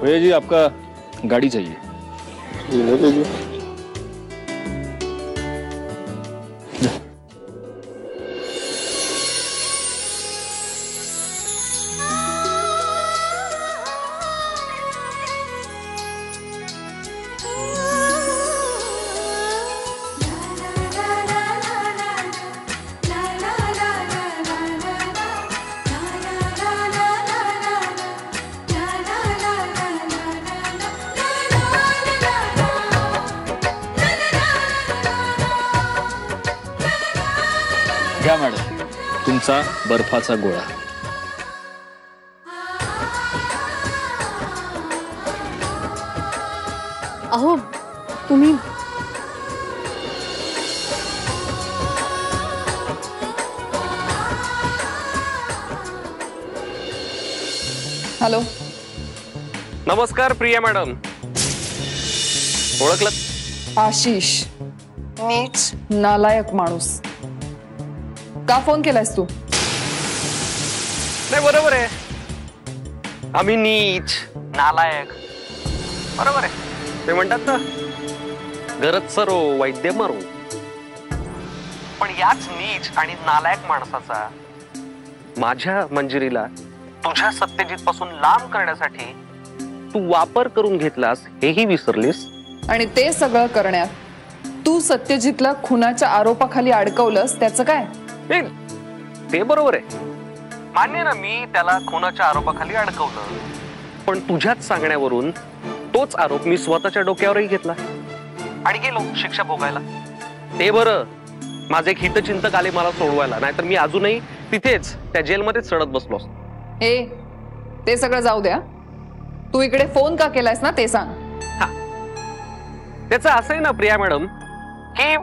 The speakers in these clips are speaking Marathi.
भैया जी आपका गाड़ी चाहिए। ले लीजिए। घ्या मॅडम तुमचा बर्फाचा गोळा। अहो तुम्ही हॅलो नमस्कार प्रिया मॅडम, ओळखलं? आशिष नीच नालायक माणूस। का फोन केलायस तू? नाही बरोबर आहे, आम्ही नीच नालायक बरोबर आहे। ते म्हणतात ना गरज सरो वैद्य मारू, पण याच नीच आणि नालायक माणसाचा माझ्या मंजिरीला तुझ्या सत्यजित पासून लांब करण्यासाठी तू वापर करून घेतलास हेही विसरलीस। आणि ते सगळं करण्यात तू सत्यजितला खुनाच्या आरोपाखाली अडकवलंस, त्याचं काय? ते बरोबर आहे, मान्य ना, मी त्याला खुनाच्या आरोपाखाली अडकवलं, पण तुझ्याच सांगण्यावरून तोच आरोप मी स्वतःच्या डोक्यावरही घेतला आणि गेलो शिक्षा भोगायला। ते बरं माझे एक हितचिंतक आले मला सोडवायला, नाहीतर मी अजूनही तिथेच त्या जेलमध्येच सडत बसलो असतो। ते सगळं जाऊ द्या, तू इकडे फोन का केलायस ना ते सांग। त्याचं असं आहे ना प्रिया मॅडम की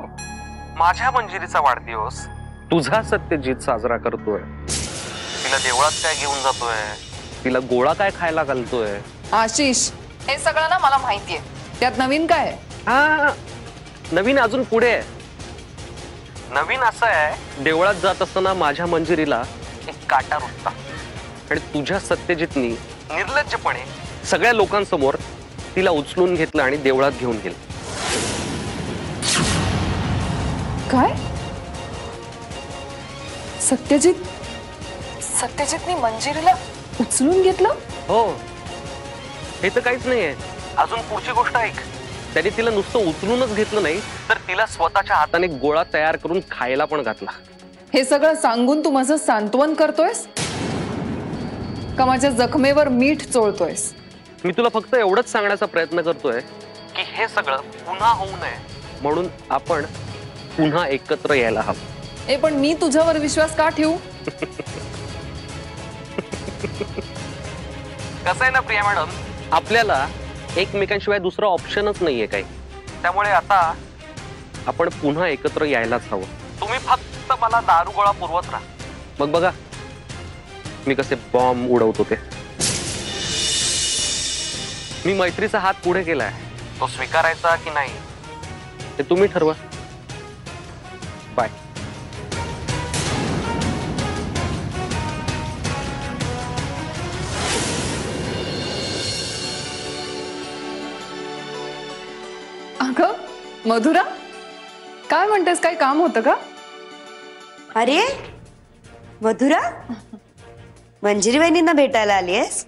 माझ्या मंजिरीचा वाढदिवस तुझा सत्यजित साजरा करतोय, तिला देवळात काय घेऊन जातोय, तिला गोळा काय खायला घालतोय। आशिष हे सगळं ना मला माहितीये, त्यात नवीन काय आहे? हा नवीन अजून पुढे आहे। नवीन असं आहे, देवळात जात असताना माझ्या मंजिरीला एक काटा रुतला आणि तुझ्या सत्यजितनी निर्लज्जपणे सगळ्या लोकांसमोर तिला उचलून घेतलं आणि देवळात घेऊन गेलं। काय? सत्यजितनी मंजिरीला उचलून घेतलं? हो, हे तर काहीच नाहीये, अजून पुढची गोष्ट ऐक। त्याने तिला नुसतं उचलूनच घेतलं नाही, तर तिला स्वतःच्या हाताने गोळा तयार करून खायला पण घातला। हे सगळं सांगून तू माझं सांत्वन करतोयस का माझ्या जखमेवर मीठ चोळतोयस? मी तुला फक्त एवढंच सांगण्याचा प्रयत्न करतोय की हे सगळं पुन्हा होऊ नये म्हणून आपण पुन्हा एकत्र यायला हवं। पण मी तुझ्यावर विश्वास का ठेवू? कसं आहे ना प्रिया मॅडम, आपल्याला एकमेकांशिवाय दुसरा ऑप्शनच नाहीये काही, त्यामुळे आता आपण पुन्हा एकत्र यायलाच हवं। तुम्ही फक्त मला दारुगोळा पुरवत राहा, मग बघा मी कसे बॉम्ब उडवतो ते। मी मैत्रीचा हात पुढे केलाय, तो स्वीकारायचा की नाही ते तुम्ही ठरवा। बाय। अगं मधुरा, काय म्हणतेस? काय काम होतं का? अरे मधुरा, मंजिरी वहिनींना भेटायला आलीयस?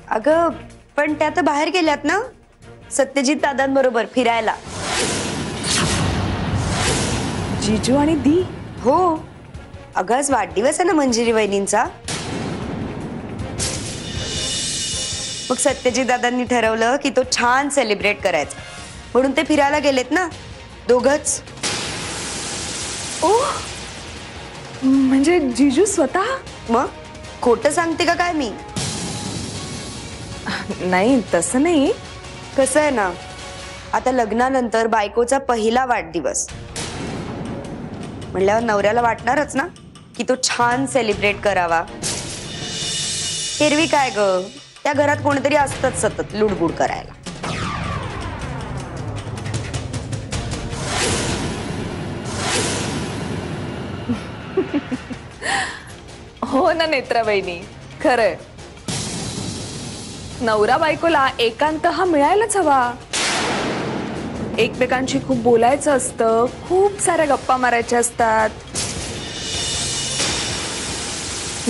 अगं पण त्या तर बाहेर गेल्यात ना सत्यजित दादांबरोबर फिरायला। जीजू आणि दी? हो, अगं आज वाढदिवस आहे ना मंजिरी वहिनींचा, मग सत्यजित दादांनी ठरवलं की तो छान सेलिब्रेट करायचा म्हणून ते फिरायला गेलेत ना दोघच। ओ म्हणजे जीजू स्वतः? मग खोटं सांगते का काय मी? नाही तसं नाही। कसं आहे ना, आता लग्नानंतर बायकोचा पहिला वाढदिवस म्हणल्यावर नवऱ्याला वाटणारच ना की तो छान सेलिब्रेट करावा। एरवी काय ग, त्या घरात कोणीतरी असतच सतत लुडबुड करायला। हो ना नेत्रा बहिणी, खरंय। नवरा बायकोला एकांत हा मिळायलाच हवा. एकमेकांशी खूप बोलायचं असतं, खूप साऱ्या गप्पा मारायच्या असतात,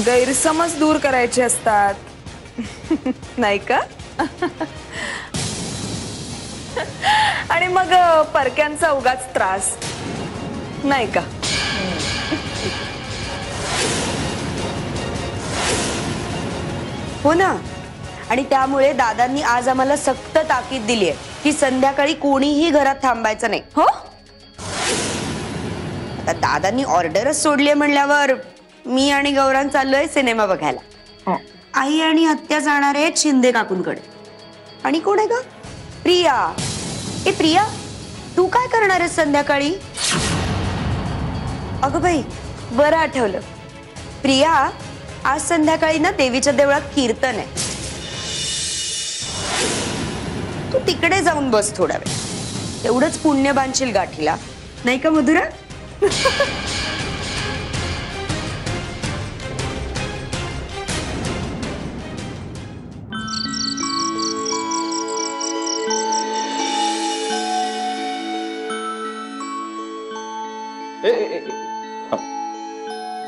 गैरसमज दूर करायचे असतात. नाही का? आणि मग परक्यांचा उगाच त्रास नाही का? हो ना. आणि त्यामुळे दादांनी आज आम्हाला सक्त ताकीद दिली आहे की संध्याकाळी कोणीही घरात थांबायचं नाही. हो, आता दादांनी ऑर्डरच सोडली म्हणल्यावर मी आणि गौरांग चाललोय सिनेमा बघायला. आई आणि आत्या जाणार आहेत शिंदे काकूंकडे. आणि कोण आहे का? प्रिया. ए प्रिया, तू काय करणार आहेस संध्याकाळी? अगं बाई, बरं आठवलं. प्रिया, आज संध्याकाळी ना देवीच्या देवळात कीर्तन आहे. तू तिकडे जाऊन बस थोडा वेळ. तेवढंच पुण्य बांधशील गाठीला, नाही का मधुरा?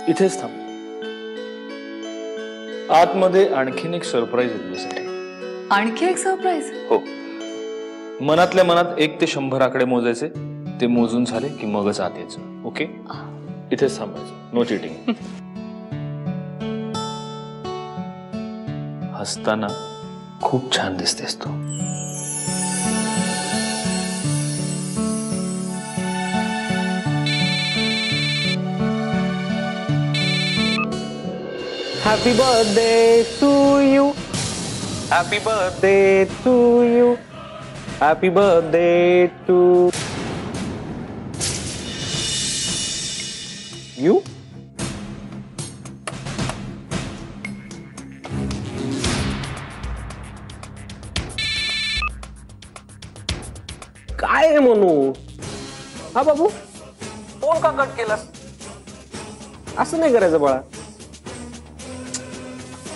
इथेच थांब. आतमध्ये आणखीन एक सरप्राईज आहे तुझ्यासाठी. आणखी एक सरप्राईज? हो. मनातल्या मनात 1 ते 100 आकडे मोजायचे. ते मोजून झाले की मगच आत यायचं. ओके? इथेच थांबायचं. No cheating. हसताना खूप छान दिसतेस तू. Happy birthday to you. Happy birthday to you. Happy birthday to you. काय आहे म्हणू? हा बाबू, फोन का कट केलास? असं नाही करायचं बाळा.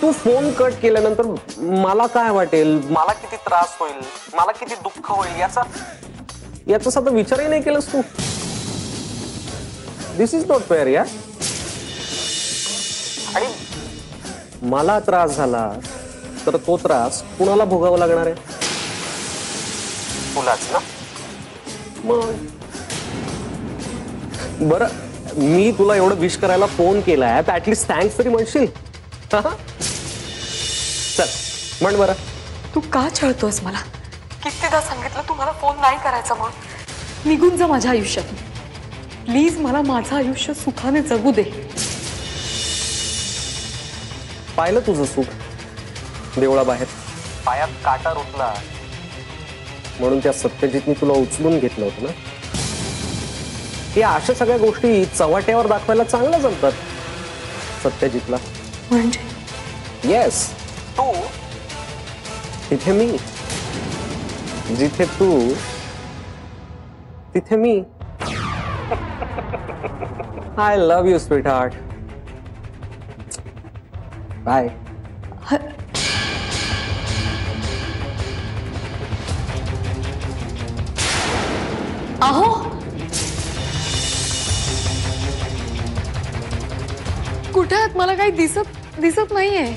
तू फोन कट केल्यानंतर मला काय वाटेल, मला किती त्रास होईल, मला किती दुःख होईल याचा साधा विचारही नाही केलास तू. दिस इज नॉट फेअर यार. आणि मला त्रास झाला तर तो त्रास कुणाला भोगावा लागणार आहे? तुलाच ना. मग बरं, मी तुला एवढं विश करायला फोन केलाय, तर ऍटलीस्ट थँक्स तरी म्हणशील. चल म्हण बरं. तू का छळतोस मला? कितीदा सांगितलं तू मला फोन नाही करायचा. मग निघून जा माझ्या आयुष्यातून. प्लीज मला माझं आयुष्य सुखाने जगू दे. पाहिलं तुझं सुख देवळाबाहेर. पायात काटा रुतला म्हणून त्या सत्यजितनी तुला उचलून घेतलं होतं ना. या अशा सगळ्या गोष्टी चव्हाट्यावर दाखवायला चांगलं जमतात सत्यजितला. म्हणजे येस, तू तिथे मी, जिथे तू तिथे मी. I love you sweetheart. Bye. अहो, कुठे आहात? मला काही दिसत नाहीये.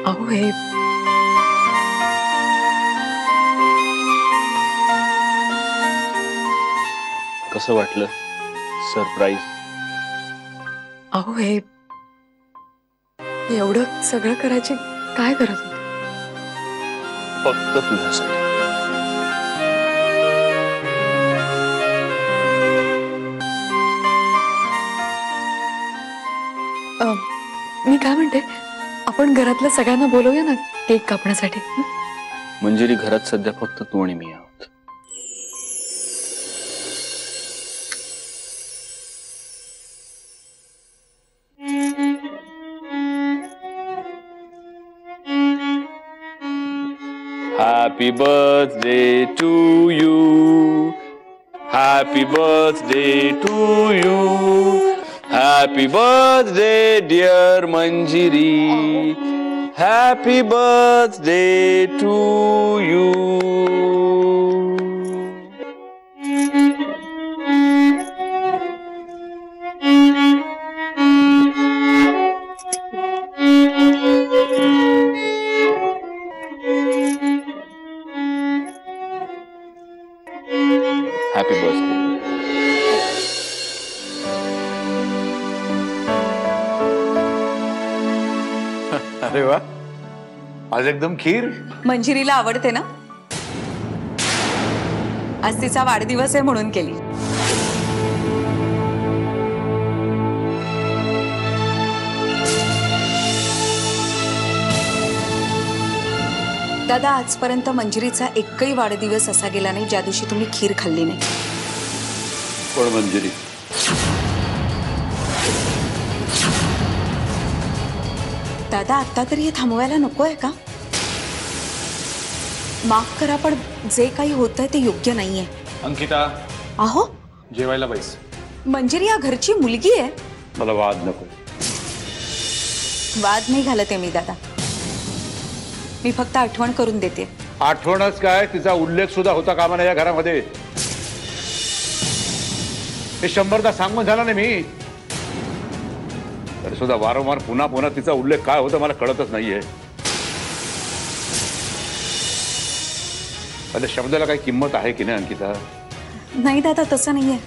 अहो हे कसं वाटलं सरप्राईज? अहो हे एवढं सगळं करायची काय गरज होती? फक्त तुझ्यासाठी. मी काय म्हणते, आपण घरातल्या सगळ्यांना बोलवूया ना केक कापण्यासाठी. मंजिरी, घरात सध्या फक्त तू आणि मी आहोत. Happy birthday to you. Happy birthday to you. Happy birthday dear Manjiri. Happy birthday to you. Happy birthday. अरे वा, आज एकदम खीर. मंजिरीला आवडते ना, आज तिचा वाढदिवस आहे म्हणून केली. दादा, आजपर्यंत मंजिरीचा एकही वाढदिवस असा गेला नाही ज्या दिवशी तुम्ही खीर खाल्ली नाही. पण मंजिरी, दादा, आता तरी हे थांबवायला नको आहे का? माफ करा, पण जे काही होतंय ते योग्य नाहीये. अंकिता, अहो, जेवायला बैस. मंजिरी या घरची मुलगी आहे. मला वाद नको. वाद नाही घालत आहे मी दादा, मी फक्त आठवण करून देते. आठवणच काय, तिचा उल्लेख सुद्धा होता कामा नये या घरामध्ये. हे 100दा सांगून झाला नाही मी, तरी सुद्धा वारंवार पुन्हा पुन्हा तिचा उल्लेख काय होता मला कळतच नाहीये. त्या शब्दाला काही किंमत आहे की नाही अंकिता? नाही दादा, तसं नाहीये,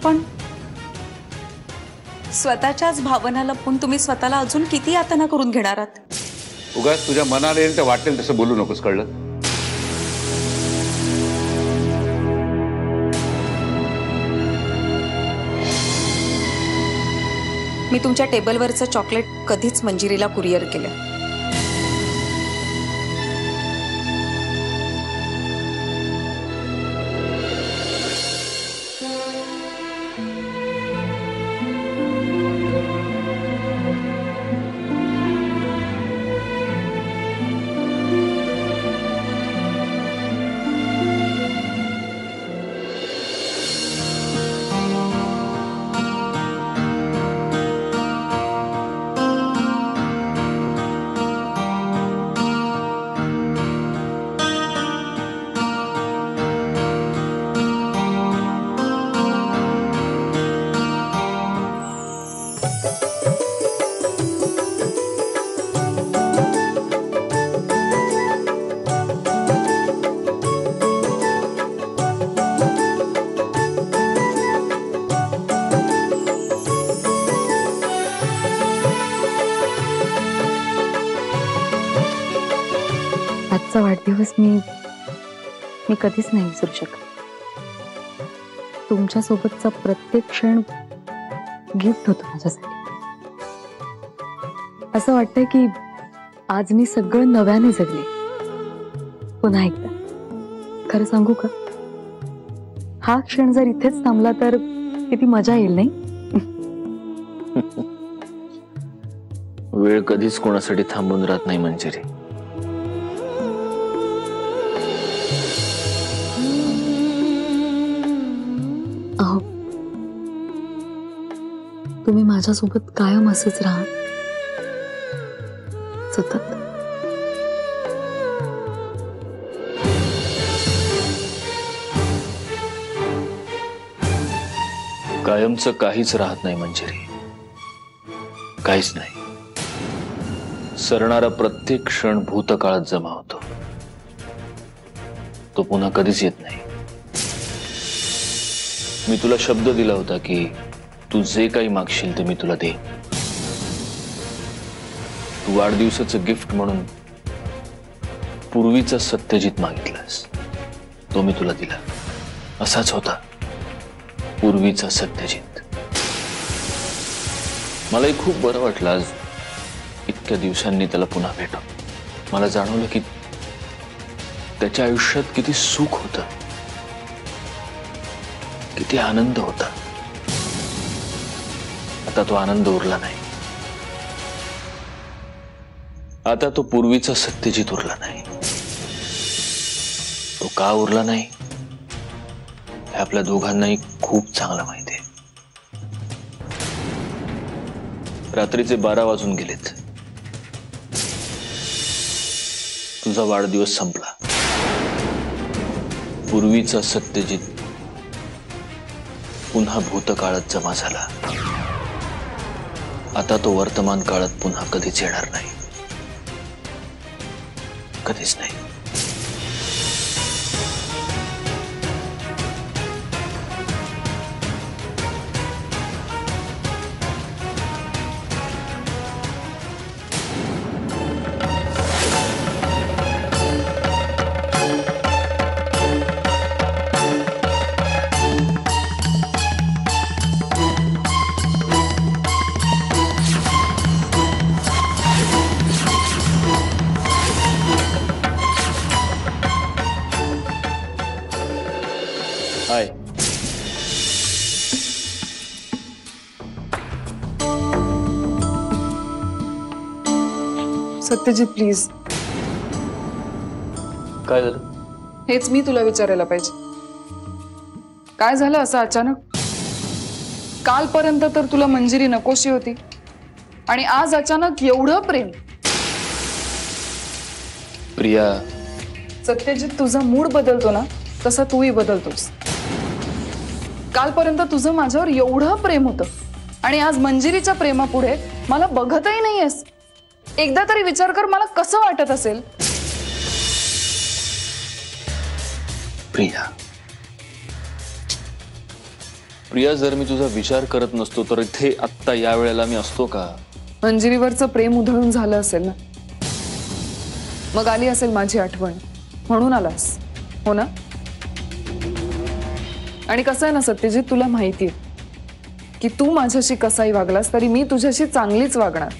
पण स्वतःच्याच भावना लपवून तुम्ही स्वतःला अजून किती यातना करून घेणार आहात? उगाच तुझ्या मनाला येईल ते वाटेल तसं बोलू नकोस, कळलं? मी तुमच्या टेबलवरचं चॉकलेट कधीच मंजिरीला कुरिअर केलं. आजचा वाढदिवस मी कधीच नाही विसरू शकत. तुमच्या सोबतचा प्रत्येक क्षण गिफ्ट होतो माझ्यासाठी. असं वाटतंय की आज मी सगळं नव्याने जगले. पुन्हा एकदा खरं सांगू का, हा क्षण जर इथेच थांबला तर किती मजा येईल नाही? वेळ कधीच कोणासाठी थांबून राहत नाही मंजिरी. अहो, तुम्ही माझ्यासोबत कायम असेच राहा, सतत. कायमचं काहीच राहत नाही मंजिरी, काहीच नाही. सरणारा प्रत्येक क्षण भूतकाळात जमा होतो, तो पुन्हा कधीच येत नाही. मी तुला शब्द दिला होता की तू जे काही मागशील ते मी तुला देईन. तू वाढदिवसाचं गिफ्ट म्हणून पूर्वीचा सत्यजित मागितलास, तो मी तुला दिला. असाच होता पूर्वीचा सत्यजित. मलाही खूप बरं वाटलं आज इतक्या दिवसांनी त्याला पुन्हा भेटून. मला जाणवलं की त्याच्या आयुष्यात किती सुख होतं, किती आनंद होता. आता तो आनंद उरला नाही. आता तो पूर्वीचा सत्यजित उरला नाही. तो का उरला नाही हे आपल्या दोघांनाही खूप चांगलं माहिती आहे. रात्रीचे 12 वाजून गेलेत. तुझा वाढदिवस संपला. पूर्वीचा सत्यजित पुन्हा भूतकाळात जमा झाला. आता तो वर्तमान काळात पुन्हा कधीच येणार नाही. कधीच नाही. हाय. सत्यजित प्लीज, काय झालं? हेच मी तुला विचारायला पाहिजे. काय झालं असं अचानक? कालपर्यंत तर तुला मंजिरी नकोशी होती आणि आज अचानक एवढं प्रेम. प्रिया, सत्यजित, तुझा मूड बदलतो ना तसा तूही बदलतोस. कालपर्यंत तुझं माझ्यावर एवढं प्रेम होतं आणि आज मंजिरीच्या प्रेमापुढे मला बघतही नाहीयेस. एकदा तरी विचार कर मला कसं वाटत असेल. प्रिया, प्रिया, जर मी तुझा विचार करत नसतो तर इथे आत्ता या वेळेला मी असतो का? मंजिरीवरचं प्रेम उधळून झालं असेल ना, मग आली असेल माझी आठवण म्हणून आलास, हो ना? आणि कसं आहे ना सत्यजित, तुला माहितीये की तू माझ्याशी कसाही वागलास तरी मी तुझ्याशी चांगलीच वागणार.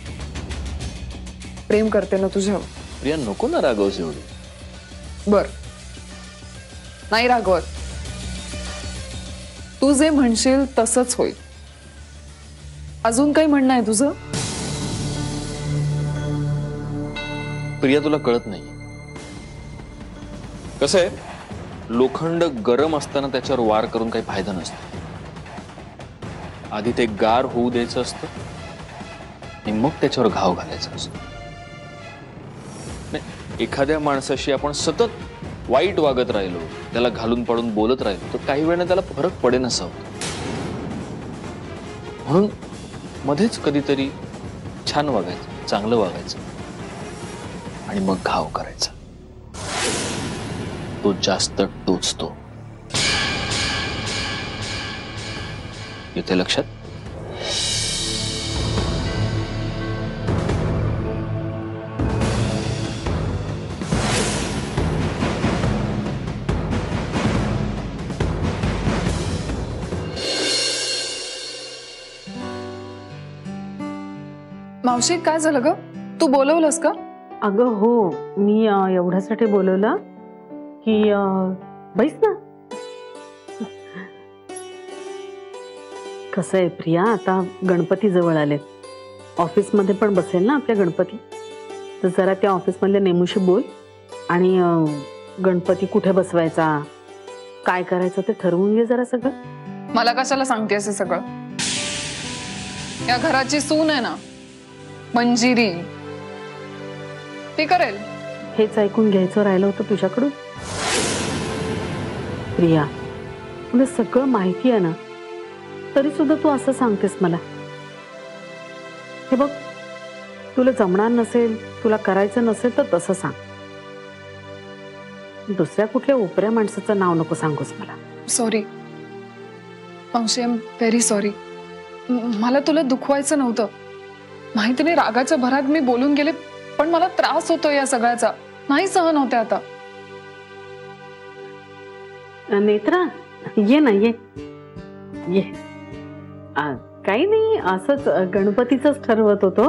प्रेम करते ना तुझ्यावर. प्रिया, नको ना रागवस एवढी. बर, नाही रागवत. तू जे म्हणशील तसंच होईल. अजून काही म्हणणं आहे तुझं? प्रिया, तुला कळत नाही. कसं आहे, लोखंड गरम असताना त्याच्यावर वार करून काही फायदा नसतो. आधी ते गार होऊ द्यायचं असतं आणि मग त्याच्यावर घाव घालायचा असतो. एखाद्या माणसाशी आपण सतत वाईट वागत राहिलो, त्याला घालून पाडून बोलत राहिलो तर काही वेळाने त्याला फरक पडेन असं होतं. म्हणून मध्येच कधीतरी छान वागायचं, चांगलं वागायचं आणि मग घाव करायचा. तो जास्त टोचतो. येते लक्षात? मावशी, काय झालं ग? तू बोलवलंस का? अगं हो, मी एवढ्यासाठी बोलवलं की बैस ना. कसं आहे प्रिया, आता गणपती जवळ आले. ऑफिसमध्ये पण बसेल ना आपल्या गणपती, तर जरा त्या ऑफिसमधल्या नेमूशी बोल आणि गणपती कुठे बसवायचा, काय करायचं ते ठरवून घे जरा सगळं. मला कशाला सांगतेस हे सगळं? या घराची सून आहे ना मंजिरी, ती करेल. हेच ऐकून घ्यायचं राहिलं होतं तुझ्याकडून. प्रिया, तुला सगळं माहिती आहे ना, तरी सुद्धा तू असं सांगतेस मला. हे बघ, तुला जमणार नसेल, तुला करायचं नसेल तर तसं सांग. दुसऱ्या कुठल्या उपऱ्या माणसाचं नाव नको सांगूस मला. सॉरी मावशी, आय एम व्हेरी सॉरी. मला तुला दुखवायचं नव्हतं. माहिती नाही, रागाच्या भरात मी बोलून गेले, पण मला त्रास होतो या सगळ्याचा. नाही सहन होते आता. नेत्रा, ये ना, ये ये. काही नाही, असंच गणपतीचंच ठरवत होतो.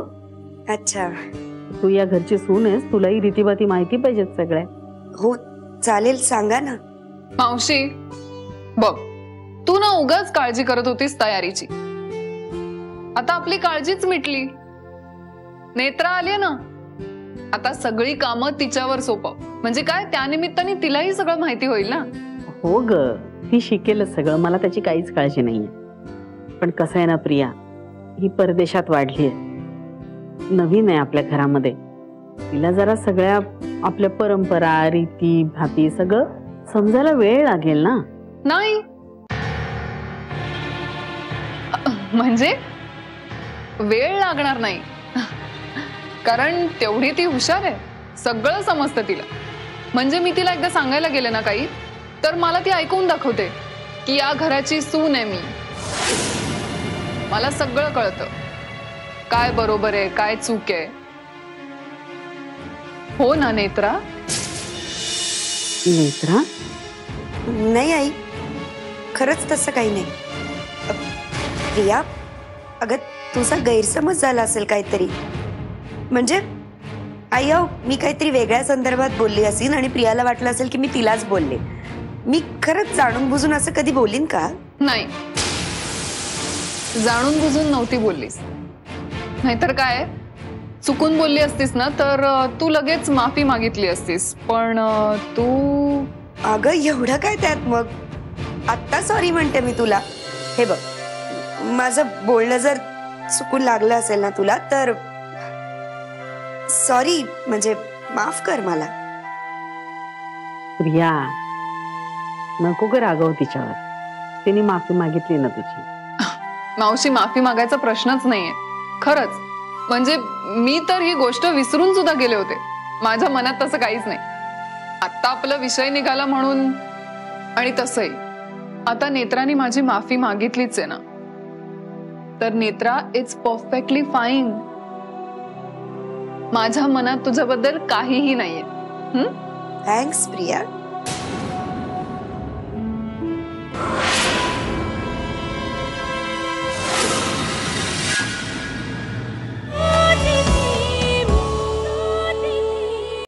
अच्छा, तू या घरची सून आहेस, तुलाही रीतीभाती माहिती पाहिजेत सगळ्या. हो चालेल, सांगा ना. मावशी बघ, तू ना उगाच काळजी करत होतीस तयारीची. आता आपली काळजीच मिटली. नेत्रा आली ना, आता सगळी कामं तिच्यावर सोपव. म्हणजे काय, त्यानिमित्ताने तिलाही सगळं माहिती होईल ना. हो ग, ती शिकेलच सगळं, मला त्याची काहीच काळजी नाहीये. पण कसं आहे ना प्रिया, ही परदेशात वाढलीये, नवीन आहे आपल्या घरामध्ये. तिला जरा सगळ्या आपल्या परंपरा, रीती भाती सगळं समजायला वेळ लागेल ना. नाही म्हणजे वेळ लागणार नाही, कारण तेवढी ती हुशार आहे, सगळं समजतं तिला. म्हणजे मी तिला एकदा सांगायला गेले ना काही, तर मला ती ऐकून दाखवते की या घराची सून आहे मी. मला सगळं कळतं, काय बरोबर आहे काय चूक आहे. हो ना नेत्रा? नेत्रा? नाही आई, खरंच तसं काही नाही. प्रिया, अगं तुझा गैरसमज झाला असेल काहीतरी. म्हणजे आई मी काहीतरी वेगळ्या संदर्भात बोलली असेल आणि प्रियाला वाटलं असेल की मी तिलाच बोलले. मी खरंच जाणून बुजून असं कधी बोलीन का? नाही, जाणून बुजून नव्हती बोललीस. नाहीतर काय, चुकून बोलली असतीस ना तर तू लगेच माफी मागितली असतीस. पण तू अगं एवढं काय त्यात मग? आत्ता सॉरी म्हणते मी तुला. हे बघ, माझं बोलणं जर चुकून लागलं असेल ना तुला तर सॉरी, म्हणजे माफ कर मला. प्रिया, नको ग रागव तिच्यावर, तिने माफी मागितली ना तुझी. मावशी, माफी मागायचा प्रश्नच नाहीये खरंच. म्हणजे मी तर ही गोष्ट विसरून सुद्धा गेले होते, माझ्या मनात तसं काहीच नाही. आता आपला विषय निघाला म्हणून. आणि तसंही आता नेत्राने माझी माफी मागितलीच आहे ना, तर नेत्रा, इट्स परफेक्टली फाईन. माझ्या मनात तुझ्याबद्दल काहीही नाहीये. थँक्स प्रिया.